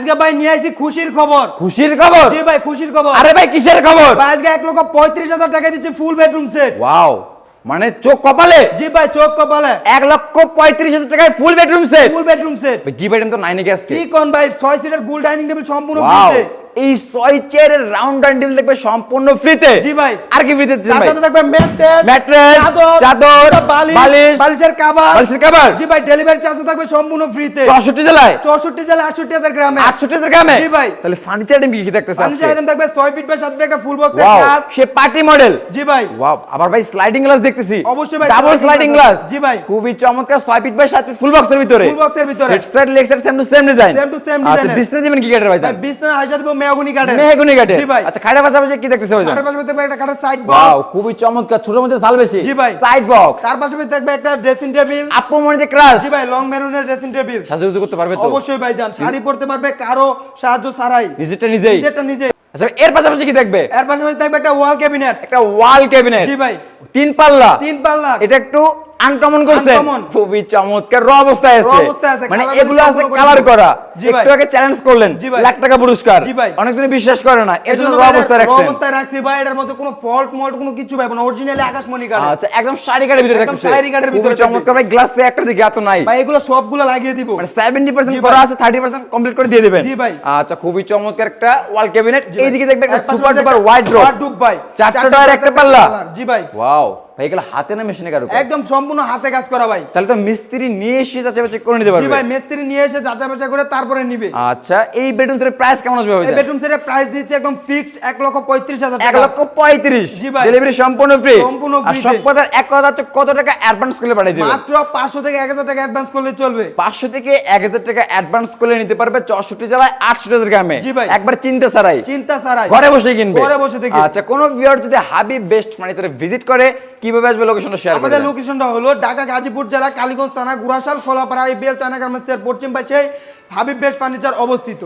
আজকে ভাই নিয়ে আইছি খুশির খবর। খুশির খবর? জি ভাই খুশির খবর। আরে ভাই কিসের খবর? ভাই আজকে 1,35,000 টাকা দিচ্ছে ফুল বেডরুম সেট। ওয়াও, মানে চোখ কপালে। জি ভাই চোখ কপালে 1,35,000 টাকায় full bedroom set. Full bedroom set. ভাই কি বেডরুম তো নাই নাকি আজকে? কি কোন ভাই 6 সিটার গোল ডাইনিং টেবিল সম্পূর্ণ ওয়াও, ফ্রিতে। এই 6 চেয়ারের রাউন্ড ডাইনিং টেবিল দেখবে সম্পূর্ণ ফ্রিতে। জি ভাই। আর কি ফ্রিতে দিচ্ছেন তার ভাই? সাথে থাকবে ম্যাট্রেস, ম্যাট্রেস, চাদর, বালিশ, বালিশ, বালিশের কভার। বালিশের কভার। জি ভাই ডেলিভারি চার্জ থাকবে সম্পূর্ণ ফ্রিতে। 64 জেলায়? 64 জেলা 68,000 গ্রামে। 68,000 গ্রামে? জি ভাই। তাহলে ফার্নিচার আইটেম কি কি দেখতেছে আজকে? ফার্নিচার আইটেম থাকবে 6 ফিট বাই 7 ফিট একটা ফুল বক্সের ওয়াও, খাট। সে পার্টি মডেল। জি ভাই। ওয়াও, আবার ভাই স্লাইডিং গ্লাস দেখতেছি। অবশ্যই ভাই ডাবল স্লাইডিং গ্লাস। জি ভাই। খুবই চমৎকার 6 ফিট বাই 7 ফিট ফুল বক্সের ভিতরে। ফুল বক্সের ভিতরে। Head side leg side same to same design. Same to same আচ্ছা ডিজাইন। বিছনা দিবেন কি কাঠের ভাই? ভাই বিছনা আইসা দেব মেহগনি কাঠের। মেহগনি কাঠের। জি ভাই। আচ্ছা খাটের পাশাপাশি কি দেখতেছে ভাই? তার পাশে থাকবে একটা কাঠের সাইড ওয়াও, বক্স। খুবই চমৎকার, ছোট মধ্যে সাল বেশি। জি ভাই। Side box. তার পাশে থাকবে একটা ড্রেসিং টেবিল। আপু মনিতে ক্রাশ। জি ভাই লং মেরুনের ড্রেসিং টেবিল। সাজুগুজু করতে পারবে তো? অবশ্যই ভাই জান শাড়ি পরতে পারবে কারো সাহায্য ছাড়াই। নিজেরটা নিজেই? নিজেরটা নিজে। আচ্ছা এর পাশাপাশি কি দেখবে? এর পাশাপাশি থাকবে একটা ওয়াল ক্যাবিনেট। একটা ওয়াল ক্যাবিনেট। জি ভাই। 3 পাল্লা। 3 পাল্লা। এটা একটু আনকমন করছে। Uncommon। খুবই চমৎকার, র অবস্থায় আছে। র অবস্থায় আছে, মানে colour এগুলো আছে সম্পূর্ণ কালার করা। জি ভাই। একটু আগে চ্যালেঞ্জ করলেন। জি ভাই। লাখ টাকা পুরস্কার। জি ভাই। অনেকজন বিশ্বাস করে না, এজন্য র ভাই অবস্থায় র রাখছেন। অবস্থায় রাখছি ভাই, এটার মধ্যে কোনো ফল্ট মল্ট কোনো কিছু পাবো না, অরিজিনালি আকাশমণি কাঠ। আচ্ছা একদম শাড়ি কাঠের ভিতরে একদম থাকছে। শাড়ি কাঠের ভিতরে খুবই চমৎকার ভাই, গ্লাস তো একটা দিকে এত নাই। ভাই এগুলো সবগুলো লাগিয়ে দিব। মানে 70% জি করা ভাই। আছে, 30% কমপ্লিট করে দিয়ে দিবেন। জি ভাই। আচ্ছা খুবই চমৎকার একটা ওয়াল ক্যাবিনেট। জি ভাই। এইদিকে দেখবে একটা এর পাশাপাশি সুপার ডুপার একটা ওয়াইড্রোব। ওয়ার্ডরোব ভাই। 4টা ডয়ার একটা পাল্লা। জি ভাই। ওয়াও, ভাই এগুলো হাতে না মেশিনে কারো? একদম সম্পূর্ণ হাতে কাজ করা ভাই। তাহলে তো মিস্ত্রি নিয়ে এসে যাচাই বাছাই করে নিতে জি পারবে। ভাই মিস্ত্রি নিয়ে এসে যাচাই বাছাই করে তারপরে নিবে। আচ্ছা এই বেডরুম সেটের প্রাইস কেমন আসবে ভাই? এই বেডরুম সেটের প্রাইস দিচ্ছে একদম ফিক্সড 1,35,000 টাকা। 1,35,000। জি ভাই। ডেলিভারি সম্পূর্ণ ফ্রি। সম্পূর্ণ আর free সব তে। কথার এক কথা হচ্ছে কত টাকা অ্যাডভান্স করলে পাঠিয়ে দিবেন? মাত্র 500 থেকে 1000 টাকা অ্যাডভান্স করলে চলবে। 500 থেকে 1000 টাকা অ্যাডভান্স করলে নিতে পারবে 64 জেলায় 68,000 গ্রামে। জি ভাই। একবার চিন্তা ছাড়াই। চিন্তা ছাড়াই ঘরে বসে কিনবে। ঘরে বসে থেকে। আচ্ছা কোন ভিউয়ার যদি হাবিব বেস্ট ফার্নিচারে ভিজিট করে কিভাবে আসবে লোকেশনটা শেয়ার করবেন? আমাদের লোকেশনটা হলো ঢাকা গাজীপুর জেলা কালীগঞ্জ থানা গুরাশাল খোলাপাড়া IBL চায়না গার্মেন্টসের পশ্চিম পাশে হাবিব বেস্ট ফার্নিচার অবস্থিত।